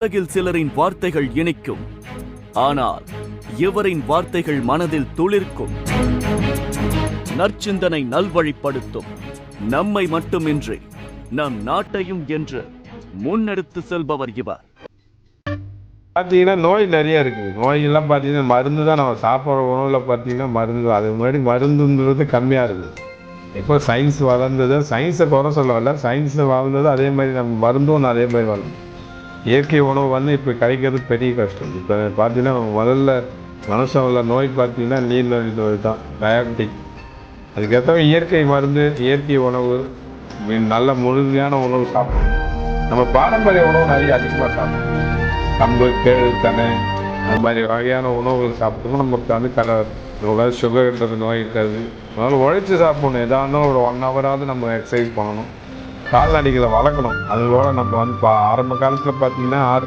உலகில் சிலரின் வார்த்தைகள் இனிக்கும், ஆனால் இவரின் வார்த்தைகள் மனதில் துளிர்க்கும். நற்சிந்தனை நல்வழிப்படுத்தும். நம்மை மட்டுமின்றி நம் நாட்டையும் என்று முன்னெடுத்து செல்பவர் இவர். பார்த்தீங்கன்னா நோய் நிறைய இருக்குது. நோயெல்லாம் பார்த்தீங்கன்னா மருந்து தான். நம்ம சாப்பிட்ற உணவில் பார்த்தீங்கன்னா மருந்து, அது முன்னாடி மருந்துன்றது கம்மியாக இருக்குது. இப்போ சயின்ஸ் வளர்ந்தது, சயின்ஸை குறை சொல்ல வரல, சயின்ஸை வளர்ந்தது அதே மாதிரி நம்ம மருந்தும் அதே மாதிரி வளரும். இயற்கை உணவு இப்போ கிடைக்கிறது பெரிய கஷ்டம். இப்போ பார்த்தீங்கன்னா முதல்ல மனுஷன் உள்ள நோய் பார்த்தீங்கன்னா நீர்நோய் நோய் தான், டயபெட்டிக். அதுக்கேற்ற இயற்கை மருந்து, இயற்கை உணவு, நல்ல முழுமையான உணவு சாப்பிடணும். நம்ம பாரம்பரிய உணவு நிறைய அதிகமாக சாப்பிடணும். கம்பு, கேழு, தனை, அந்த மாதிரி வகையான உணவுகள் சாப்பிட்டோம்னா நமக்கு வந்து சுகர்ன்றது நோய் இருக்காது. அதனால் உழைச்சி சாப்பிடணும். எதாக இருந்தாலும் ஒரு 1 ஹவராவது நம்ம எக்ஸசைஸ் பண்ணணும். கால்நடைகளை வளர்க்கணும். அதுபோல் நம்ம வந்து ஆரம்ப காலத்தில் பார்த்தீங்கன்னா 6